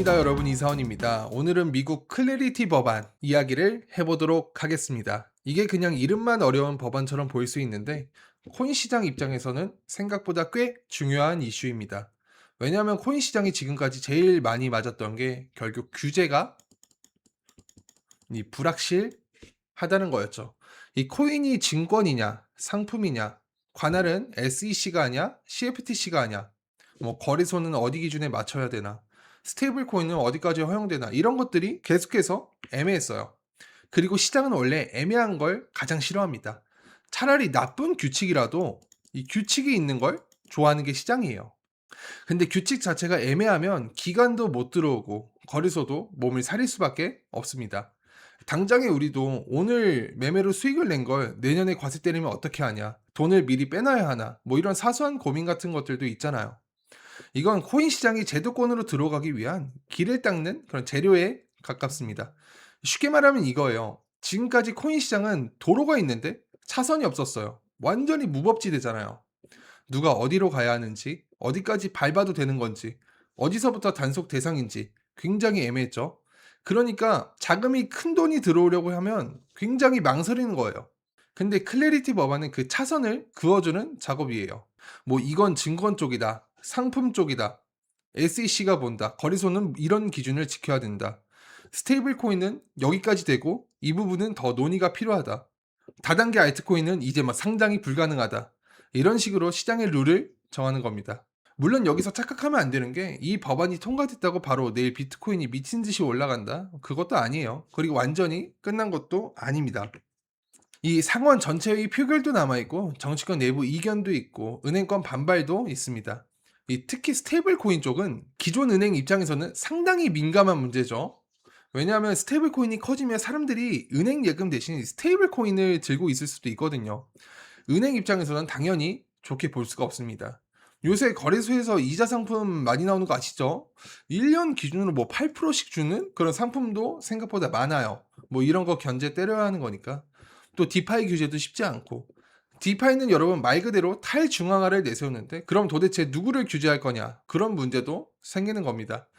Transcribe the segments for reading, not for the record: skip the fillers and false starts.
반갑습니다 여러분, 이사원입니다. 오늘은 미국 클래리티 법안 이야기를 해보도록 하겠습니다. 이게 그냥 이름만 어려운 법안처럼 보일 수 있는데 코인 시장 입장에서는 생각보다 꽤 중요한 이슈입니다. 왜냐하면 코인 시장이 지금까지 제일 많이 맞았던 게 결국 규제가 불확실하다는 거였죠. 이 코인이 증권이냐 상품이냐, 관할은 SEC가 아니야 CFTC가 아니야, 뭐 거래소는 어디 기준에 맞춰야 되나, 스테이블 코인은 어디까지 허용되나, 이런 것들이 계속해서 애매했어요. 그리고 시장은 원래 애매한 걸 가장 싫어합니다. 차라리 나쁜 규칙이라도 이 규칙이 있는 걸 좋아하는 게 시장이에요. 근데 규칙 자체가 애매하면 기관도 못 들어오고 거래소도 몸을 사릴 수밖에 없습니다. 당장에 우리도 오늘 매매로 수익을 낸 걸 내년에 과세 때리면 어떻게 하냐, 돈을 미리 빼놔야 하나, 뭐 이런 사소한 고민 같은 것들도 있잖아요. 이건 코인 시장이 제도권으로 들어가기 위한 길을 닦는 그런 재료에 가깝습니다. 쉽게 말하면 이거예요. 지금까지 코인 시장은 도로가 있는데 차선이 없었어요. 완전히 무법지대잖아요. 누가 어디로 가야 하는지, 어디까지 밟아도 되는 건지, 어디서부터 단속 대상인지 굉장히 애매했죠. 그러니까 자금이 큰 돈이 들어오려고 하면 굉장히 망설이는 거예요. 근데 클래리티 법안은 그 차선을 그어주는 작업이에요. 뭐 이건 증권 쪽이다, 상품 쪽이다, SEC가 본다, 거래소는 이런 기준을 지켜야 된다, 스테이블 코인은 여기까지 되고 이 부분은 더 논의가 필요하다, 다단계 알트코인은 이제 막 상장이 불가능하다, 이런 식으로 시장의 룰을 정하는 겁니다. 물론 여기서 착각하면 안 되는 게 이 법안이 통과됐다고 바로 내일 비트코인이 미친 듯이 올라간다, 그것도 아니에요. 그리고 완전히 끝난 것도 아닙니다. 이 상원 전체의 표결도 남아있고 정치권 내부 이견도 있고 은행권 반발도 있습니다. 특히 스테이블 코인 쪽은 기존 은행 입장에서는 상당히 민감한 문제죠. 왜냐하면 스테이블 코인이 커지면 사람들이 은행 예금 대신 스테이블 코인을 들고 있을 수도 있거든요. 은행 입장에서는 당연히 좋게 볼 수가 없습니다. 요새 거래소에서 이자 상품 많이 나오는 거 아시죠? 1년 기준으로 뭐 8%씩 주는 그런 상품도 생각보다 많아요. 뭐 이런 거 견제 때려야 하는 거니까. 또 디파이 규제도 쉽지 않고. 디파이는 여러분 말 그대로 탈중앙화를 내세우는데 그럼 도대체 누구를 규제할 거냐, 그런 문제도 생기는 겁니다.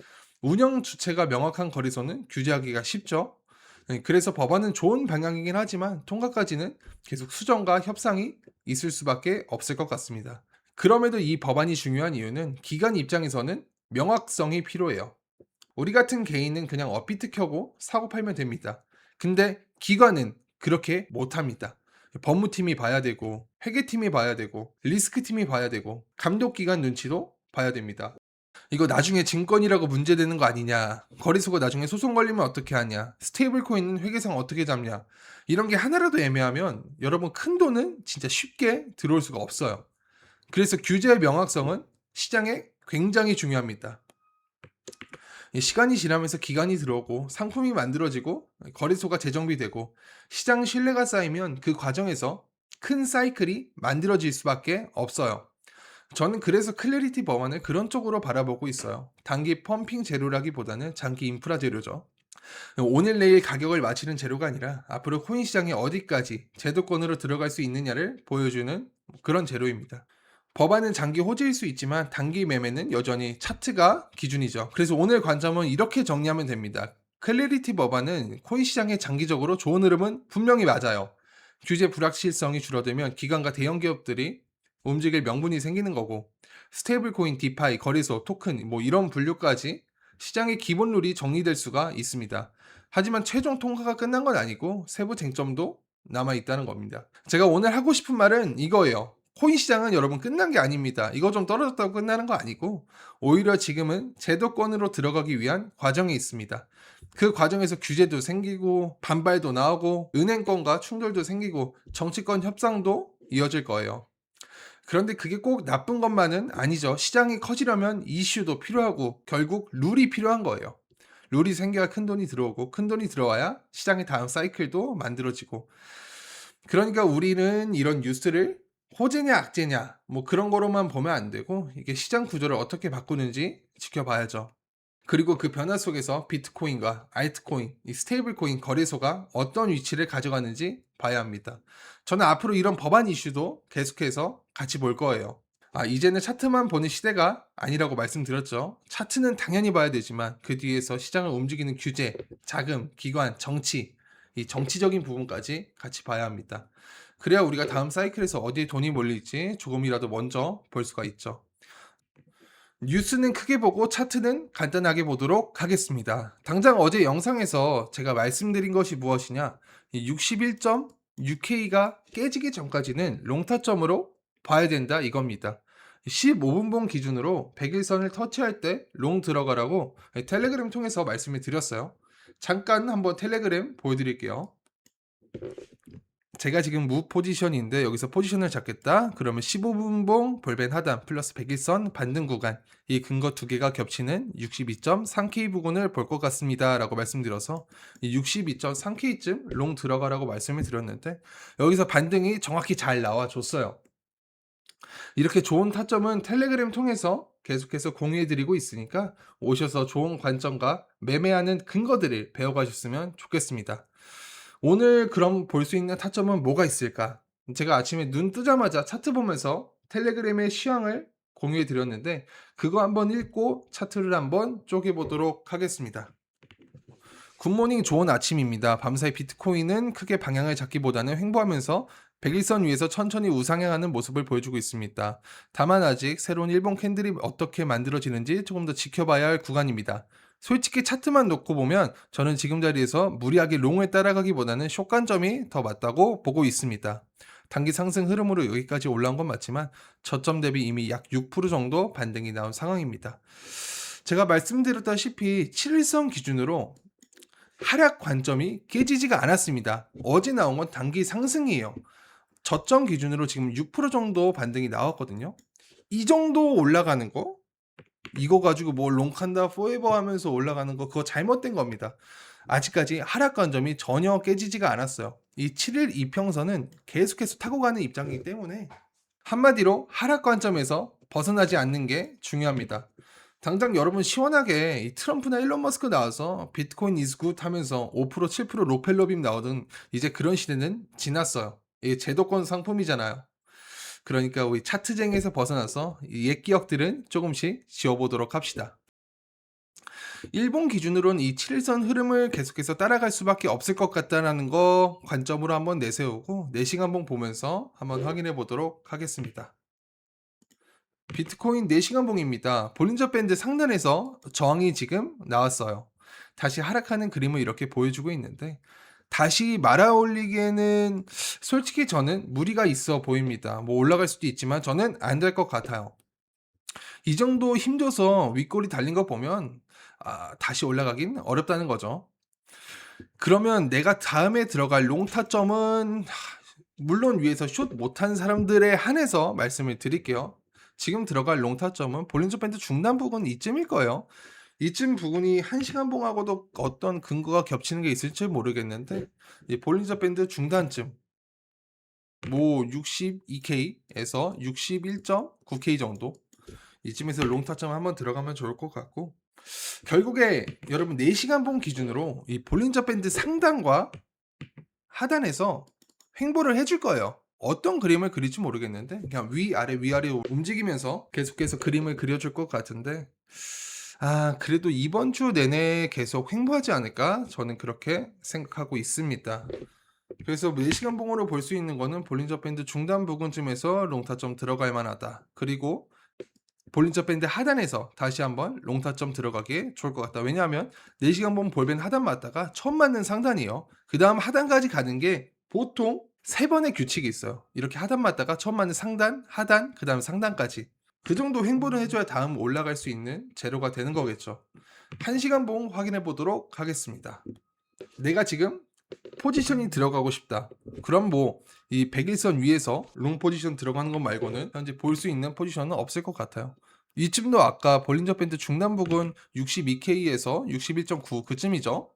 운영 주체가 명확한 거래소는 규제하기가 쉽죠. 그래서 법안은 좋은 방향이긴 하지만 통과까지는 계속 수정과 협상이 있을 수밖에 없을 것 같습니다. 그럼에도 이 법안이 중요한 이유는 기관 입장에서는 명확성이 필요해요. 우리 같은 개인은 그냥 업비트 켜고 사고 팔면 됩니다. 근데 기관은 그렇게 못합니다. 법무팀이 봐야 되고, 회계팀이 봐야 되고, 리스크팀이 봐야 되고, 감독기관 눈치도 봐야 됩니다. 이거 나중에 증권이라고 문제되는 거 아니냐, 거래소가 나중에 소송 걸리면 어떻게 하냐, 스테이블 코인은 회계상 어떻게 잡냐, 이런 게 하나라도 애매하면 여러분 큰 돈은 진짜 쉽게 들어올 수가 없어요. 그래서 규제의 명확성은 시장에 굉장히 중요합니다. 시간이 지나면서 기간이 들어오고 상품이 만들어지고 거래소가 재정비되고 시장 신뢰가 쌓이면 그 과정에서 큰 사이클이 만들어질 수밖에 없어요. 저는 그래서 클래리티 법안을 그런 쪽으로 바라보고 있어요. 단기 펌핑 재료라기보다는 장기 인프라 재료죠. 오늘 내일 가격을 맞추는 재료가 아니라 앞으로 코인 시장이 어디까지 제도권으로 들어갈 수 있느냐를 보여주는 그런 재료입니다. 법안은 장기 호재일 수 있지만 단기 매매는 여전히 차트가 기준이죠. 그래서 오늘 관점은 이렇게 정리하면 됩니다. 클래리티 법안은 코인 시장에 장기적으로 좋은 흐름은 분명히 맞아요. 규제 불확실성이 줄어들면 기관과 대형 기업들이 움직일 명분이 생기는 거고, 스테이블 코인, 디파이, 거래소, 토큰 뭐 이런 분류까지 시장의 기본 룰이 정리될 수가 있습니다. 하지만 최종 통과가 끝난 건 아니고 세부 쟁점도 남아 있다는 겁니다. 제가 오늘 하고 싶은 말은 이거예요. 코인 시장은 여러분 끝난 게 아닙니다. 이거 좀 떨어졌다고 끝나는 거 아니고 오히려 지금은 제도권으로 들어가기 위한 과정에 있습니다. 그 과정에서 규제도 생기고 반발도 나오고 은행권과 충돌도 생기고 정치권 협상도 이어질 거예요. 그런데 그게 꼭 나쁜 것만은 아니죠. 시장이 커지려면 이슈도 필요하고 결국 룰이 필요한 거예요. 룰이 생겨야 큰 돈이 들어오고 큰 돈이 들어와야 시장의 다음 사이클도 만들어지고, 그러니까 우리는 이런 뉴스를 호재냐 악재냐 뭐 그런 거로만 보면 안 되고 이게 시장 구조를 어떻게 바꾸는지 지켜봐야죠. 그리고 그 변화 속에서 비트코인과 알트코인, 이 스테이블 코인 거래소가 어떤 위치를 가져가는지 봐야 합니다. 저는 앞으로 이런 법안 이슈도 계속해서 같이 볼 거예요. 이제는 차트만 보는 시대가 아니라고 말씀드렸죠. 차트는 당연히 봐야 되지만 그 뒤에서 시장을 움직이는 규제, 자금, 기관, 정치, 이 정치적인 부분까지 같이 봐야 합니다. 그래야 우리가 다음 사이클에서 어디에 돈이 몰릴지 조금이라도 먼저 볼 수가 있죠. 뉴스는 크게 보고 차트는 간단하게 보도록 하겠습니다. 당장 어제 영상에서 제가 말씀드린 것이 무엇이냐? 61.6K가 깨지기 전까지는 롱타점으로 봐야 된다 이겁니다. 15분봉 기준으로 100일선을 터치할 때 롱 들어가라고 텔레그램 통해서 말씀을 드렸어요. 잠깐 한번 텔레그램 보여드릴게요. 제가 지금 무 포지션인데 여기서 포지션을 잡겠다. 그러면 15분봉 볼벤 하단 플러스 100일선 반등 구간, 이 근거 두 개가 겹치는 62.3K 부근을 볼 것 같습니다 라고 말씀드려서 이 62.3K쯤 롱 들어가라고 말씀을 드렸는데 여기서 반등이 정확히 잘 나와줬어요. 이렇게 좋은 타점은 텔레그램 통해서 계속해서 공유해드리고 있으니까 오셔서 좋은 관점과 매매하는 근거들을 배워가셨으면 좋겠습니다. 오늘 그럼 볼 수 있는 타점은 뭐가 있을까? 제가 아침에 눈 뜨자마자 차트 보면서 텔레그램의 시황을 공유해 드렸는데 그거 한번 읽고 차트를 한번 쪼개 보도록 하겠습니다. 굿모닝 좋은 아침입니다. 밤사이 비트코인은 크게 방향을 잡기보다는 횡보하면서 100일선 위에서 천천히 우상향하는 모습을 보여주고 있습니다. 다만 아직 새로운 일본 캔들이 어떻게 만들어지는지 조금 더 지켜봐야 할 구간입니다. 솔직히 차트만 놓고 보면 저는 지금 자리에서 무리하게 롱을 따라가기보다는 숏관점이 더 맞다고 보고 있습니다. 단기 상승 흐름으로 여기까지 올라온 건 맞지만 저점 대비 이미 약 6% 정도 반등이 나온 상황입니다. 제가 말씀드렸다시피 7일선 기준으로 하락 관점이 깨지지가 않았습니다. 어제 나온 건 단기 상승이에요. 저점 기준으로 지금 6% 정도 반등이 나왔거든요. 이 정도 올라가는 거, 이거 가지고 뭐 롱칸다 포에버 하면서 올라가는 거, 그거 잘못된 겁니다. 아직까지 하락 관점이 전혀 깨지지가 않았어요. 이 7일 이평선은 계속해서 타고 가는 입장이기 때문에 한마디로 하락 관점에서 벗어나지 않는 게 중요합니다. 당장 여러분 시원하게 이 트럼프나 일론 머스크 나와서 비트코인 is good 하면서 5% 7% 로펠러빔 나오던 이제 그런 시대는 지났어요. 이게 제도권 상품이잖아요. 그러니까 우리 차트쟁에서 벗어나서 옛 기억들은 조금씩 지워보도록 합시다. 일본 기준으로는 이 7일선 흐름을 계속해서 따라갈 수밖에 없을 것 같다라는 거 관점으로 한번 내세우고 4시간봉 보면서 한번 확인해 보도록 하겠습니다. 비트코인 4시간 봉입니다. 볼린저 밴드 상단에서 저항이 지금 나왔어요. 다시 하락하는 그림을 이렇게 보여주고 있는데 다시 말아올리기에는 솔직히 저는 무리가 있어 보입니다. 뭐 올라갈 수도 있지만 저는 안 될 것 같아요. 이 정도 힘줘서 윗골이 달린 거 보면 다시 올라가긴 어렵다는 거죠. 그러면 내가 다음에 들어갈 롱타점은 물론 위에서 숏 못한 사람들에 한해서 말씀을 드릴게요. 지금 들어갈 롱타점은 볼린저 밴드 중단 부분 이쯤일 거예요. 이쯤 부분이 1시간 봉하고도 어떤 근거가 겹치는 게 있을지 모르겠는데 이 볼린저 밴드 중단쯤 뭐 62K에서 61.9K 정도 이쯤에서 롱타점 한번 들어가면 좋을 것 같고 결국에 여러분 4시간 봉 기준으로 이 볼린저 밴드 상단과 하단에서 횡보를 해줄 거예요. 어떤 그림을 그릴지 모르겠는데 그냥 위아래 위아래 움직이면서 계속해서 그림을 그려줄 것 같은데 그래도 이번 주 내내 계속 횡보하지 않을까? 저는 그렇게 생각하고 있습니다. 그래서 4시간 봉으로 볼 수 있는 거는 볼린저 밴드 중단 부근쯤에서 롱타점 들어갈 만하다. 그리고 볼린저 밴드 하단에서 다시 한번 롱타점 들어가기 좋을 것 같다. 왜냐하면 4시간 봉 볼밴 하단 맞다가 처음 맞는 상단이에요. 그 다음 하단까지 가는 게 보통 3번의 규칙이 있어요. 이렇게 하단 맞다가 처음 맞는 상단, 하단, 그 다음 상단까지. 그 정도 횡보를 해줘야 다음 올라갈 수 있는 재료가 되는 거겠죠. 1시간 봉 확인해 보도록 하겠습니다. 내가 지금 포지션이 들어가고 싶다. 그럼 뭐 이 100일선 위에서 롱 포지션 들어가는 것 말고는 현재 볼 수 있는 포지션은 없을 것 같아요. 이쯤도 아까 볼린저 밴드 중단 부근 62K에서 61.9 그쯤이죠.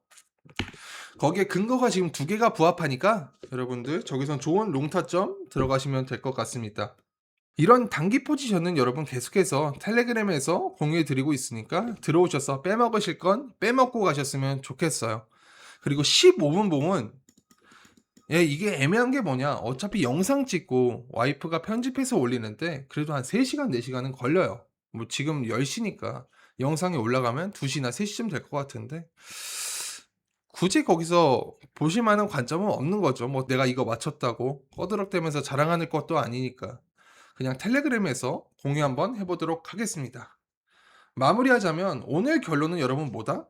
거기에 근거가 지금 2개가 부합하니까 여러분들 저기선 좋은 롱타점 들어가시면 될 것 같습니다. 이런 단기 포지션은 여러분 계속해서 텔레그램에서 공유해 드리고 있으니까 들어오셔서 빼먹으실 건 빼먹고 가셨으면 좋겠어요. 그리고 15분 봉은 예, 이게 애매한 게 뭐냐, 어차피 영상 찍고 와이프가 편집해서 올리는데 그래도 한 3 시간 4 시간은 걸려요. 뭐 지금 10 시니까 영상이 올라가면 2 시나 3 시쯤 될 것 같은데 굳이 거기서 보실 만한 관점은 없는 거죠. 뭐 내가 이거 맞췄다고 꺼드럭대면서 자랑하는 것도 아니니까. 그냥 텔레그램에서 공유 한번 해 보도록 하겠습니다. 마무리하자면 오늘 결론은 여러분 뭐다?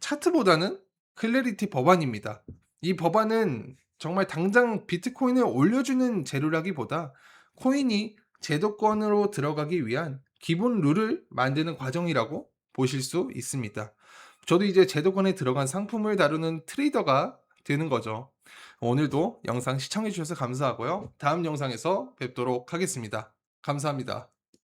차트보다는 클래리티 법안입니다. 이 법안은 정말 당장 비트코인을 올려주는 재료라기보다 코인이 제도권으로 들어가기 위한 기본 룰을 만드는 과정이라고 보실 수 있습니다. 저도 이제 제도권에 들어간 상품을 다루는 트레이더가 되는 거죠. 오늘도 영상 시청해 주셔서 감사하고요. 다음 영상에서 뵙도록 하겠습니다. 감사합니다.